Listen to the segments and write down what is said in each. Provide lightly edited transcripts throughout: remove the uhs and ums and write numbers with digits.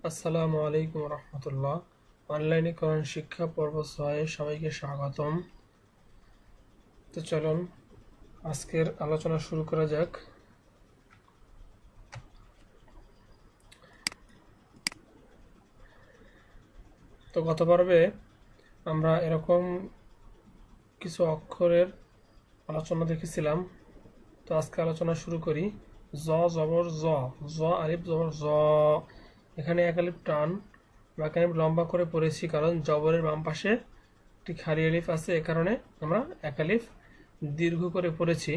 আসসালামু আলাইকুম রহমতুল্লাহ। অনলাইনে কোরআন শিক্ষা পর্ব ৬ সবাইকে স্বাগতম। তো চলুন আজকের আলোচনা শুরু করা যাক। তো গত পর্বে আমরা এরকম কিছু অক্ষরের আলোচনা দেখেছিলাম। তো আজকে আলোচনা শুরু করি। জ জবর জ, জ আলিফ জবর জ। এখানে এক আলিফ টান বা এখানে লম্বা করে পড়েছি, কারণ জবরের বাম পাশে একটি খালি আলিফ আছে, এ কারণে আমরা এক আলিফ দীর্ঘ করে পড়েছি।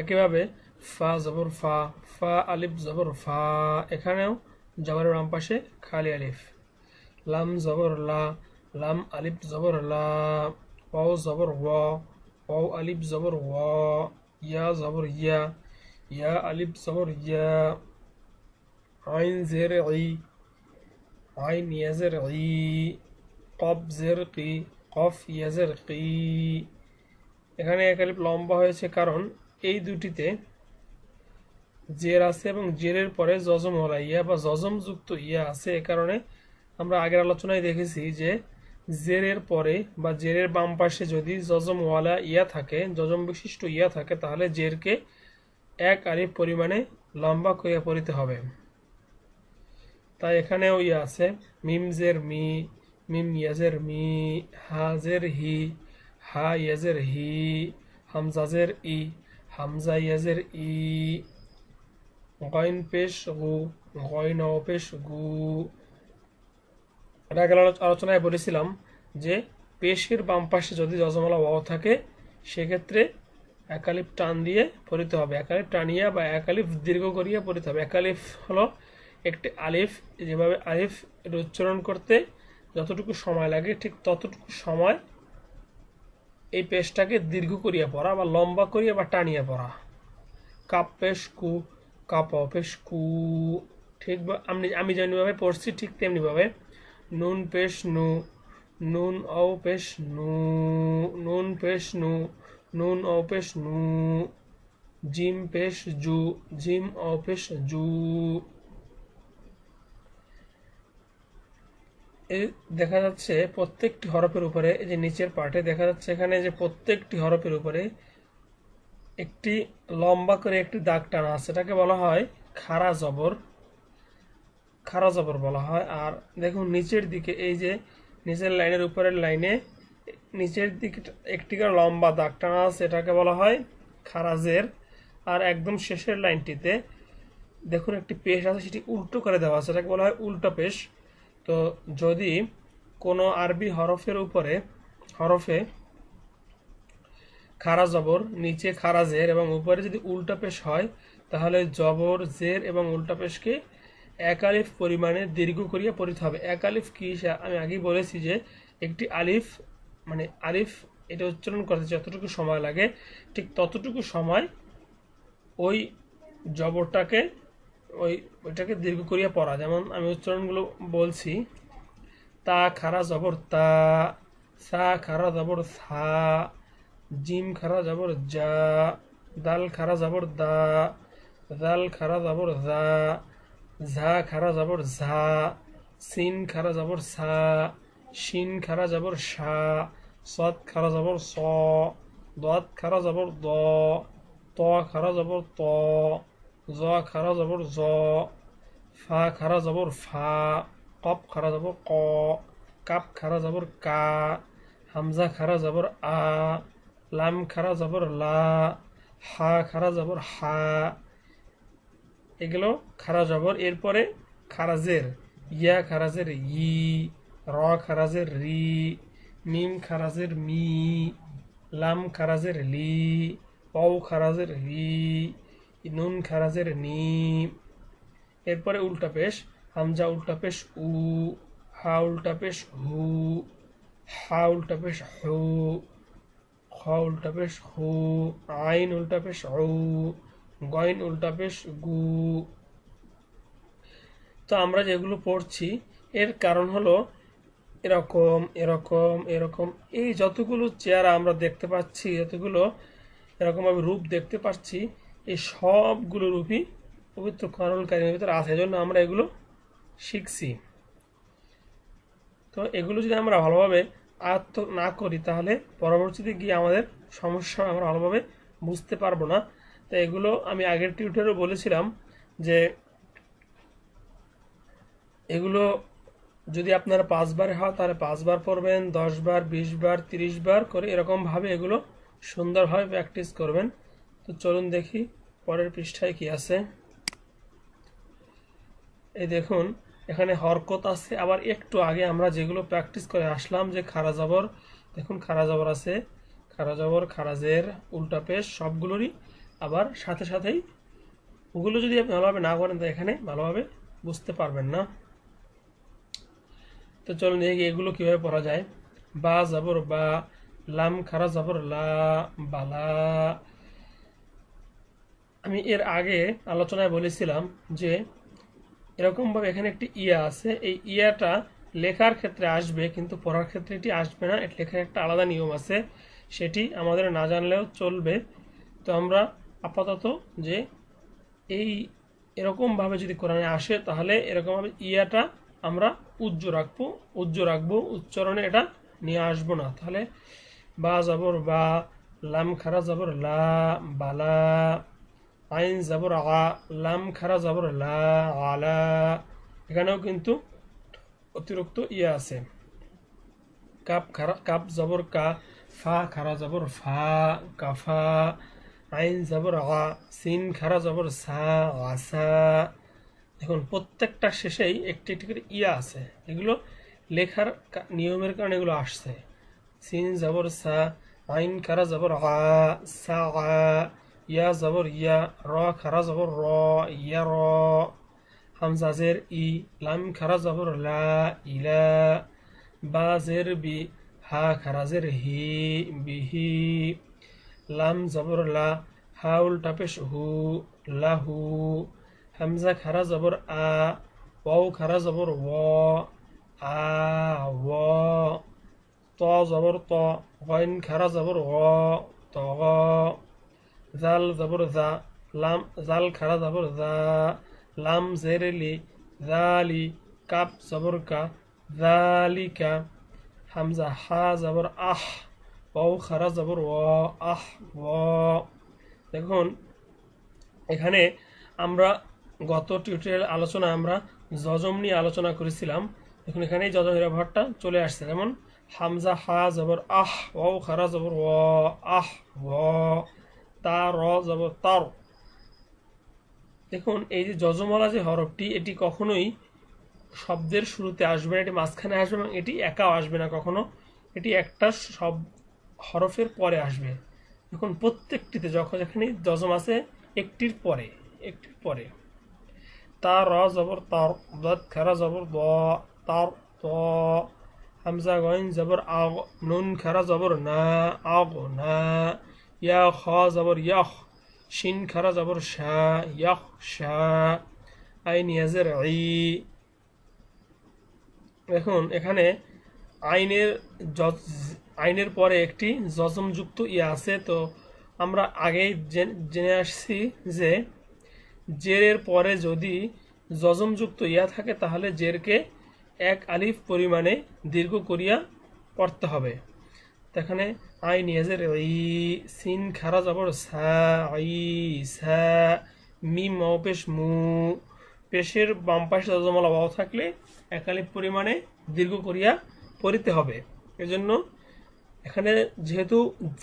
একইভাবে ফা জবর ফা, ফা আলিফ জবর ফা, এখানেও জবরের বাম পাশে খালি আলিফ। লাম জবর লা, লাম আলিফ জবর লা। ওয়াও জবর ওয়া, ওয়াও আলিফ জবর ওয়া। ইয়া জবর ইয়া, ইয়া আলিফ জবর ইয়া। আইন জের ই, আইন ইয়াজের ই। কফ জের কি, কফ ইয়াজের কি। এখানে এক আলিফ লম্বা হয়েছে কারণ এই দুটিতে জের আছে এবং জেরের পরে জজমওয়ালা ইয়া বা জজম যুক্ত ইয়া আছে। এ কারণে আমরা আগের আলোচনায় দেখেছি যে জেরের পরে বা জেরের বাম পাশে যদি জজমওয়ালা ইয়া থাকে, জজম বিশিষ্ট ইয়া থাকে, তাহলে জেরকে এক আলিফ পরিমাণে লম্বা করে পড়িতে হবে। তাই এখানেও ইয়া আছে। মিম জের মি, মিম ইয়াজের মি। হা জের হি, হা ইয়াজের হি। হামজা জের ই, হামজা ইয়াজের ই। গইন পেশ গু, গইন পেশ গু। এটা আগের আলোচনায় বলেছিলাম যে পেশের বাম পাশে যদি জজমালা ওয়াও থাকে, সেক্ষেত্রে এক আলিফ টান দিয়ে পড়িতে হবে। এক আলিফ টানিয়া বা এক আলিফ দীর্ঘ করিয়া পড়িতে হবে। এক আলিফ হলো একটি আলিফ, যেভাবে আলিফ এটা উচ্চারণ করতে যতটুকু সময় লাগে ঠিক ততটুকু সময় এই পেশটাকে দীর্ঘ করিয়া পড়া বা লম্বা করিয়া বা টানিয়া পড়া। কাপ পেশ কু, কাপ পেশ কু। ঠিক আমি যেমনিভাবে পড়ছি ঠিক তেমনিভাবে। নুন পেশ নু, নুন ও পেশ নু, নুন পেশ নু, নুন ও পেশ নু। জিম পেশ জু, জিম ও পেশ জু। এই দেখা যাচ্ছে প্রত্যেকটি হরফের উপরে, এই যে নিচের পার্টে দেখা যাচ্ছে এখানে যে প্রত্যেকটি হরফের উপরে একটি লম্বা করে একটি দাগ টানা আছে, এটাকে বলা হয় খাড়া জবর, খাড়া জবর বলা হয়। আর দেখুন নিচের দিকে এই যে নিচের লাইনের উপরের লাইনে নিচের দিকে একটি করে লম্বা দাগ টানা আছে, এটাকে বলা হয় খাড়া জের। আর একদম শেষের লাইনটিতে দেখুন একটি পেশ আছে, সেটি উল্টো করে দেওয়া আছে, এটাকে বলা হয় উল্টা পেশ। তো যদি কোনো আরবি হরফের উপরে হরফে খাড়া জবর, নিচে খাড়া জের এবং উপরে যদি উল্টা পেশ হয়, তাহলে জবর জের এবং উল্টা পেশকে এক আলিফ পরিমাণে দীর্ঘ করিয়া পড়িতে হবে। এক আলিফ কি আমি আগেই বলেছি যে একটি আলিফ মানে আলিফ এটা উচ্চারণ করতে যতটুকু সময় লাগে ঠিক ততটুকু সময় ওই জবরটাকে ওইটাকে দীর্ঘ করিয়া পড়া। যেমন আমি উচ্চারণগুলো বলছি। তা খাড়া জবর তা, সা খাড়া জবর সা, জিম খাড়া জবর জা, দাল খাড়া জবর দা, দাল খাড়া জবর জা, ঝা খাড়া জবর ঝা, সিন খাড়া জবর সা, শিন খাড়া জবর শা, সদ খাড়া জবর স, দদ খাড়া জবর দ, ত খাড়া জবর ত, জ খাড়া জবর জ, ফা খাড়া জবর ফা, কপ খাড়া জবর ক, কাপ খাড়া জবর কা, হামজা খাড়া জবর আ, লাম খাড়া জবর লা, হা খাড়া জবর হা। এগুলো খাড়া জবর। এরপরে খারাজের ইয়া, খারাজের ই, র খারাজের রি, মিম খারাজের মি, লাম খারাজের লি, ও খারাজের রি, নুন খারাজের নি। এরপরে উল্টা পেশ। হামজা উল্টা পেশ উ, হা উল্টা পেশ হু, হা উল্টা পেশ হু, খ উল্টা পেশ হু, আইন উল্টা পেশ উ, গইন উল্টা পেশ গু। তো আমরা যেগুলো পড়ছি এর কারণ হলো এরকম এরকম এরকম, এই যতগুলো চেহারা আমরা দেখতে পাচ্ছি, যতগুলো এরকমভাবে রূপ দেখতে পাচ্ছি, এই সবগুলো রূপই পবিত্র কোরআনুল কারীমের ভিতরে আছে, এজন্য আমরা এগুলো শিখছি। তো এগুলো যদি আমরা ভালোভাবে আয়ত্ত না করি তাহলে পরবর্তীতে গিয়ে আমাদের সমস্যা আমরা ভালোভাবে বুঝতে পারবো না। তো এগুলো আমি আগের টিউটোরিয়ালে বলেছিলাম যে এগুলো যদি আপনারা 5 বার হয় তাহলে 5 বার পড়বেন, 10 বার, 20 বার, 30 বার করে এরকমভাবে এগুলো সুন্দরভাবে প্র্যাকটিস করবেন। তো চলুন দেখি পরের পৃষ্ঠায় কি আছে। এই দেখুন এখানে হরকত আছে, আবার একটু আগে আমরা যেগুলো প্র্যাকটিস করে আসলাম যে খাড়া জবর, দেখুন খাড়া জবর আছে, খাড়া জবর, খাড়া জের, উল্টা পেশ সবগুলোরই আবার সাথে সাথেই, ওগুলো যদি আপনি ভালোভাবে না করেন তো এখানে ভালোভাবে বুঝতে পারবেন না। তো চলুন দেখি এগুলো কিভাবে পড়া যায়। বা জবর বা, লাম খাড়া জবর লা, বালা। আমি এর আগে আলোচনায় বলেছিলাম যে এরকমভাবে এখানে একটি ইয়া আছে, এই ইয়াটা লেখার ক্ষেত্রে আসবে কিন্তু পড়ার ক্ষেত্রে এটি আসবে না। এটা লেখার একটা আলাদা নিয়ম আছে, সেটি আমাদের না জানলেও চলবে। তো আমরা আপাতত যে এই এরকমভাবে যদি কোরআনে আসে তাহলে এরকমভাবে ইয়াটা আমরা উজ্জ্ব রাখবো, উচ্চারণে এটা নিয়ে আসবো না। তাহলে বা জবর বা, লাম খারা জবর লা, বালা, আইন জবর আ, লাম খারা জবর লা, আলা। এখানেও কিন্তু অতিরিক্ত ইয়া আছে। কাপ জবর কা, ফা খারা জবর ফা, কাফা। আইন জবর আ, সিন খারা জবর সা, আসা। দেখুন প্রত্যেকটা শেষেই একটি একটি করে ইয়া আছে, এগুলো লেখার নিয়মের কারণে এগুলো আসছে। সিন জবর সা, আইন খারা জবর আ, সা আ, ইয়া জবর ইয়া, র খারা জবর র, ইয়া র। হামজা জের ই, লাম খারা জবর লা, ইলা। বা জের বি, হা খারা জের হি, বিহি। লাম জবর লা, হা উল্টা পেশ হু, লাহু। হামজা খারা জবর আ, ওয়াও খারা জবর ওয়া, আ, ওয়া। ত জবর ত, গইন খারা জবর গ, তগ। জাল জবর জা, লাম জাল খারা জবর জা, লাম জের লি, জালি। কাপ জবর কা, জালিকা। হামজা হা জবর আহ, ওয়াও খারা জবর ওয়া, আহ ওয়া। দেখুন এখানে আমরা গত টিউটোরিয়াল আলোচনা আমরা জজম নিয়ে আলোচনা করেছিলাম। দেখুন এখানে জজমের ব্যবহারটা চলে আসছে, যেমন হামজা হা জবর আহ, ওয়াও খারা জবর ওয়া, আহ ওয়া। তা র জবর তার। দেখুন এই যে যজমওয়ালা যে হরফটি, এটি কখনোই শব্দের শুরুতে আসবে না, এটি মাঝখানে আসবে এবং এটি একাও আসবে না কখনো, এটি একটা সব হরফের পরে আসবে। দেখুন প্রত্যেকটিতে যখন যেখানে যজম আছে একটির পরে। তা র জবর তার, দত খারা জবর দ, তার ত। হামজা গইন জবর আগ, নুন খারা জবর না, আগ না। ইয়া খ জবর ইয়াখ, শিন খারা জবর শা, ইয়াখ শা। আইন ইয়াজের ই। দেখুন এখানে আইনের আইনের পরে একটি যজমযুক্ত ইয়া আছে। তো আমরা আগেই জেনে আসছি যে জেরের পরে যদি যজমযুক্ত ইয়া থাকে তাহলে জেরকে 1 আলিফ পরিমাণে দীর্ঘ করিয়া পড়তে হবে। এখানে আইন ইয়াজের ই, সিন খারা জবর সা, আই সা। মিম ওয়াও পেশ মু, পেশের বাম পাশে যজমওয়ালা ওয়াও থাকলে 1 আলিফ পরিমাণে দীর্ঘ করিয়া পড়িতে হবে। এজন্য এখানে যেহেতু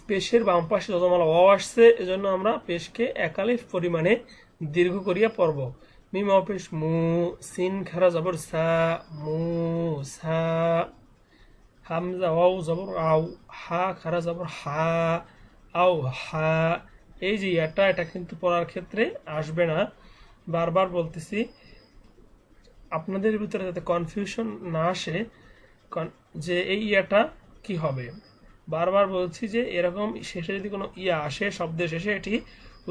পেশের বাম পাশে যজমওয়ালা ওয়াও আসছে, এজন্য আমরা পেশকে 1 আলিফ পরিমাণে দীর্ঘ করিয়া পড়ব। মিম ওয়াও পেশ মু, সিন খারা জবর সা, মু সা। হামজা ওয়াও জবর আও, হা খারা জবর হা, আও হা। এই যে এটা কিন্তু পড়ার ক্ষেত্রে আসবে না। বারবার বলতেছি আপনাদের ভিতরে যাতে কনফিউশন না আসে যে এই ইয়াটা কি হবে। বারবার বলছি যে এরকম শেষে যদি কোনো ইয়া আসে শব্দের শেষে, এটি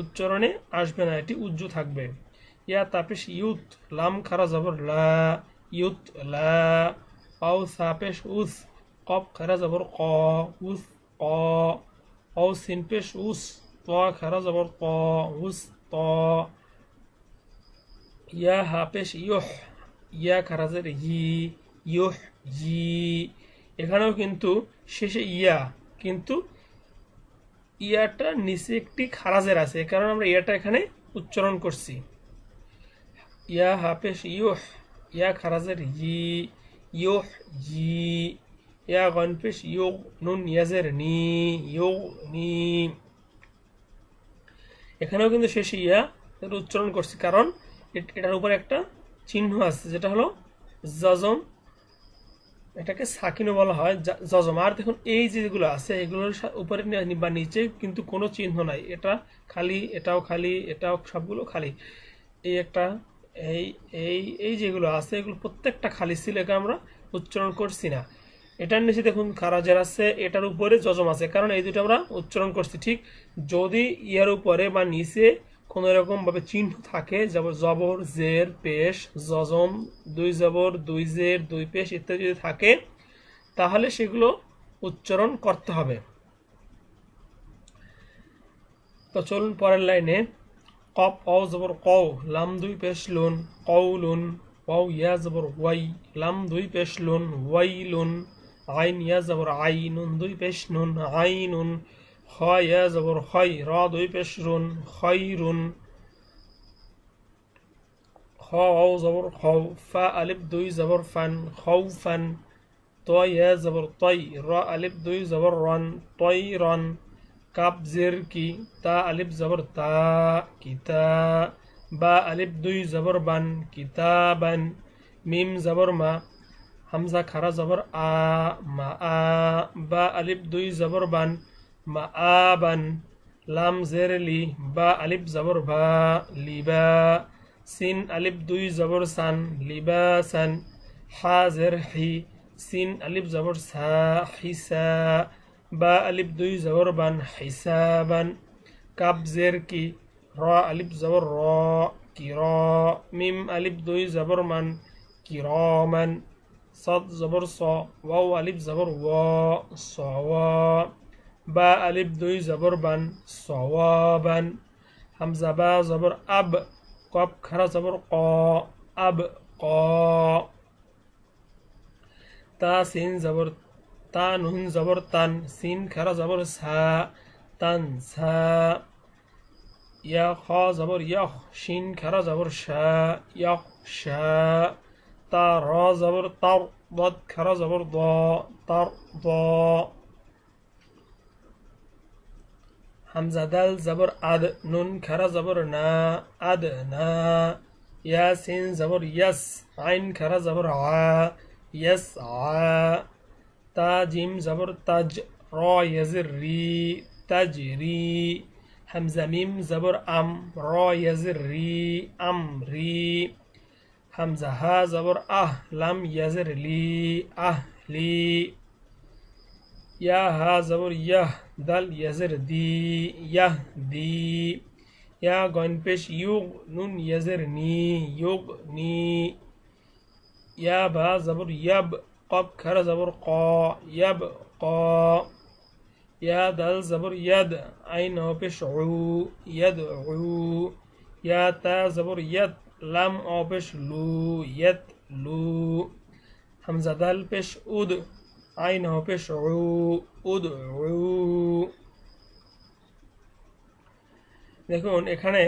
উচ্চারণে আসবে না, এটি উজ্জু থাকবে। ইয়া তাপেশ ইউত, লাম খারা জবর লা, ইউত লা। আও সাপেশ উস, কপ খারা জবর ক, উস ক। আও সিন পেশ উস, ত খারা জবর ত, উস ত। ইয়া হাফেশ ইয়হ, ইয়া খারাজের ই, ইয়হ ই। এখানেও কিন্তু শেষে ইয়া, কিন্তু ইয়াটা নিচে একটি খারাজের আছে, কারণ আমরা ইয়াটা এখানে উচ্চারণ করছি। ইয়া হাফেশ ইয়হ, ইয়া খারাজের ই, ইয়হ ই। ইয়া গনপেশ ইয়োগ, নুন ইয়াজের নি, ইয়োগ নি। এখানেও কিন্তু শেষে ইয়া উচ্চারণ করছি, কারণ এটার উপরে একটা চিহ্ন আছে, যেটা হলো জজম, এটাকে সাকিনও বলা হয় জজম। আর দেখুন এই যেগুলো আছে এগুলোর উপরে বা নিচে কিন্তু কোনো চিহ্ন নাই, এটা খালি, এটাও খালি, এটাও সবগুলো খালি। এই একটা, এই এই এই যেগুলো আছে এগুলো প্রত্যেকটা খালি ছিল, এটা আমরা উচ্চারণ করছি না। এটার নিচে দেখুন খারাজের আছে, এটার উপরে জজম আছে, কারণ এই দুটো আমরা উচ্চারণ করছি। ঠিক যদি ইয়ার উপরে বা নিচে কোন রকম ভাবে চিহ্ন থাকে, জবর, জের, পেশ, জজম, দুই জবর, দুই জের, দুই পেশ ইত্যাদি যদি থাকে, তাহলে সেগুলো উচ্চারণ করতে হবে। তো চলুন পরের লাইনে। কপ অ জবর কও, লাম দুই পেশ লুন, কওলুন। ওয়াও ইয়া জবর ওয়াই, লাম দুই পেশ লুন, ওয়াইলুন। আইন ইয়া জবর আই, নুন দুই পেশ নুন, আইনুন। খ ইয়া জবর খয়, র দুই পেশ রুন, খয়রুন। খ ওয়াও জবর খও, ফা আলিফ দুই জবর ফান, খৌফান। ত ইয়া জবর তই, র আলিফ দুই জবর রন, তয়রন। কাপ জের কি, তা আলিফ জবর তা, কিতা। বা আলিফ দুই জবর বান, কিতাবান। মিম জবর মা, হামজা খারা জবর আ, মা আ। বা আলিফ দুই জবর বান, মা আবান। লাম জের লি, বা আলিফ জবর বা, লিবা। সিন আলিফ দুই জবর সান, লিবাসান। হা জের হি, সিন আলিফ জবর সা, হিসা। বা আলিফ দুই জবর বান, হিসাবান। কাপ জের কি, র আলিফ জবর র, কির। মিম আলিফ দুই জবর মান, কিরমান। صاد زبر صا، واو ألف زبر وا، صوا. با ألف دوي زبر بن، صوابا. همزة با زبر أب، قاب خرا زبر قا، أب قا. تا سين زبر تا، نون زبر تن، سين خرا زبر سا، تن سا. يا خا زبر يخ، شين خرا زبر شا، يخ شا. تا را زبر تر، ضد خرا زبر ضا، تر ضا. همزة دال زبر أد، نون خرا زبر نا، أد نا. يا سين زبر يس، عين خرا زبر ع، يس ع. تا جيم زبر تج، را يزر ري، تجري. همزة ميم زبر أم، را يزر ري، أمري. همزة ها زبر أه، لم يزر لي، أهلي. يا ها زبر يه، دل يزر دي، يهدي. يا غين بيش يوغ، نون يزر ني، يغني. يا با زبر يب، قب كر زبر قا، يبقى. يا دل زبر يد، عين بيش عو، يدعو. يا تا زبر يد، لم بيش لو، يتلو. همزة دال بيش أود، عين بيش عو، أدعو. দেখুন এখানে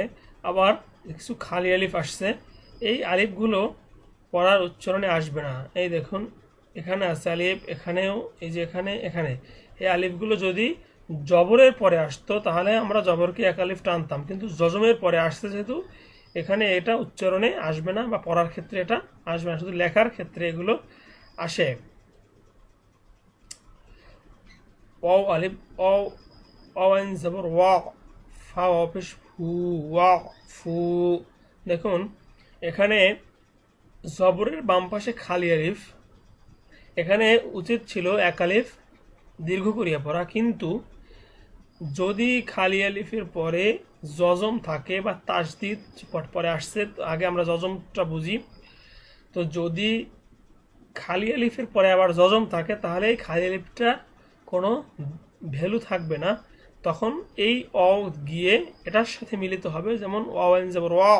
আবার কিছু খালি আলিফ আসছে, এই আলিফগুলো পড়ার উচ্চারণে আসবে না। এই দেখুন এখানে আছে আলিফ, এখানেও, এই যে এখানে, এখানে। এই আলিফগুলো যদি জবরের পরে আসতো তাহলে আমরা জবরকে এক আলিফ টানতাম, কিন্তু জজমের পরে আসছে যেহেতু এখানে এটা উচ্চারণে আসবে না, বা পড়ার ক্ষেত্রে এটা আসবে না, শুধু লেখার ক্ষেত্রে এগুলো আসে। ওয়াও আলিফ, ওয়াও ওয়াইন জবর ওয়া, ফা অফিস ফু, ওয়া ফু। দেখুন এখানে জবরের বাম পাশে খালি আলিফ, এখানে উচিত ছিল এক আলিফ দীর্ঘ করিয়া পড়া, কিন্তু যদি খালি আলিফের পরে জজম থাকে বা তাসদিদ পরে আসছে, আগে আমরা জজমটা বুঝি। তো যদি খালি আলিফের পরে আবার জজম থাকে তাহলে এই খালি আলিফটা কোনো ভ্যালু থাকবে না, তখন এই অ গিয়ে এটার সাথে মিলিত হবে, যেমন ওয়াইন যাবর ওয়া,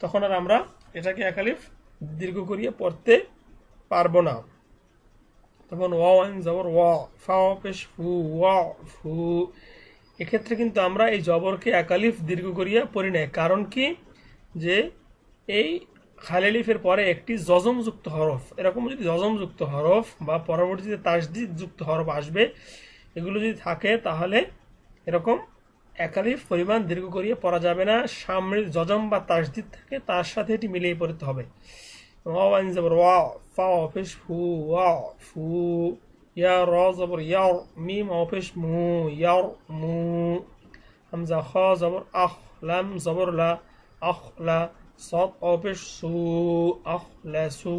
তখন আর আমরা এটাকে একালিফ দীর্ঘ করিয়ে পড়তে পারবো না। তখন ওয়া আইন জবর ওয়া, ফা পেশ ফু, ওয়া ফু। এক্ষেত্রে কিন্তু আমরা এই জবরকে একালিফ দীর্ঘ করিয়া পড়ি নাই। কারণ কি, যে এই খালিলিফের পরে একটি যজমযুক্ত হরফ, এরকম যদি যজমযুক্ত হরফ বা পরবর্তীতে তাসদিদ যুক্ত হরফ আসবে, এগুলো যদি থাকে তাহলে এরকম একালিফ পরিমাণ দীর্ঘ করিয়ে পড়া যাবে না। সামনের যজম বা তাসদিদ থাকে, তার সাথে এটি মিলিয়ে পড়তে হবে। ওয়া আইন জবর ওয়া, ফা পেশ ফু, ওয়া ফু। ইয়া র জবর ইয়ার, মিম পেশ মু, ইয়ার মু। হামজা খ জবর আখ, লাম জবর লা, আখ লা। صاد পেশ সু, আখ লা সু।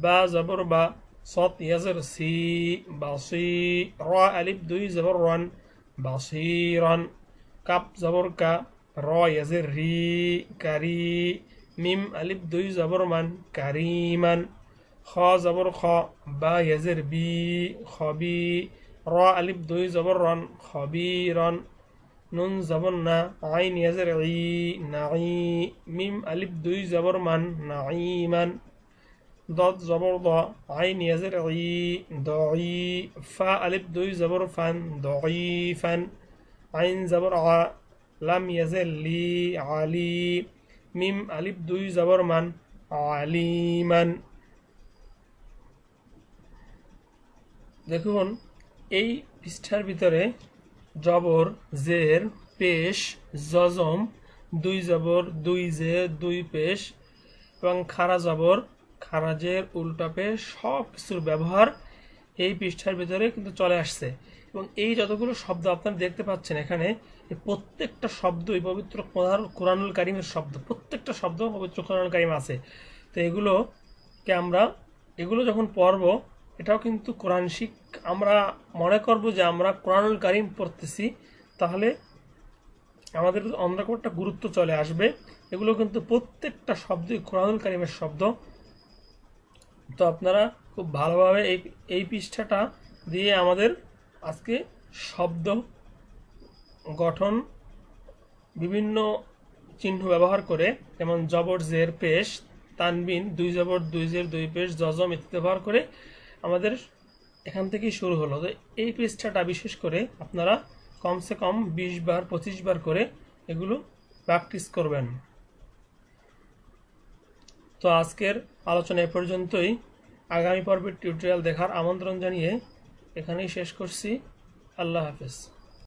বা জবর বা, صاد ইয়াজর সি, বাসি। র আলিফ দুই জবর রন, বাসিরান। কাপ জবর কা, র ইয়াজর রি, কারি। মিম আলিফ দুই জবর মান, কারিমান। খ জবর খ, বা ইয়াজর বি, খবি। র আলিফ দুই জবর রন, খবিরন। নুন জবর না, আইন ইয়াজর ই, নাঈ। মিম আলিফ দুই জবর মান, নাঈমান। ضاد জবর দ, আইন ইয়াজর ই, দঈ। ফা আলিফ দুই জবর ফান, দঈফান। আইন জবর আ, লাম ইয়াজর লি, আলি। মিম আলিফ দুই জবর মান, আলিমান। দেখুন এই পৃষ্ঠার ভিতরে জবর, জের, পেশ, জজম, দুই জবর, দুই জের, দুই পেশ এবং খারা জবর, খারাজের, উল্টা পেশ সব কিছুর ব্যবহার এই পৃষ্ঠার ভিতরে কিন্তু চলে আসছে। এবং এই যতগুলো শব্দ আপনারা দেখতে পাচ্ছেন এখানে, এই প্রত্যেকটা শব্দই পবিত্র কোরআনুল কারিমের শব্দ, প্রত্যেকটা শব্দ পবিত্র কোরআনুল কারিম আছে। তো এগুলো যখন পড়ব, এটাও কিন্তু কোরআন আমরা মনে করব যে আমরা কোরআনুল কারিম পড়তেছি, তাহলে আমাদের আমরা একটা গুরুত্ব চলে আসবে। এগুলো কিন্তু প্রত্যেকটা শব্দই কোরআনুল কারিমের শব্দ। তো আপনারা খুব ভালোভাবে এই পৃষ্ঠাটা দিয়ে আমাদের আজকে শব্দ গঠন বিভিন্ন চিহ্ন ব্যবহার করে, যেমন জবর, জের, পেশ, তানবিন, দুই জবর, দুই জের, দুই পেশ, জজম ইত্যাদি ব্যবহার করে আমাদের এখান থেকেই শুরু হলো। তো এই পৃষ্ঠাটা বিশেষ করে আপনারা কমসে কম 20 বার 25 বার করে এগুলো প্র্যাকটিস করবেন। তো আজকের আলোচনা এ পর্যন্তই। আগামী পর্বের টিউটোরিয়াল দেখার আমন্ত্রণ জানিয়ে এখানেই শেষ করছি। আল্লাহ হাফেজ।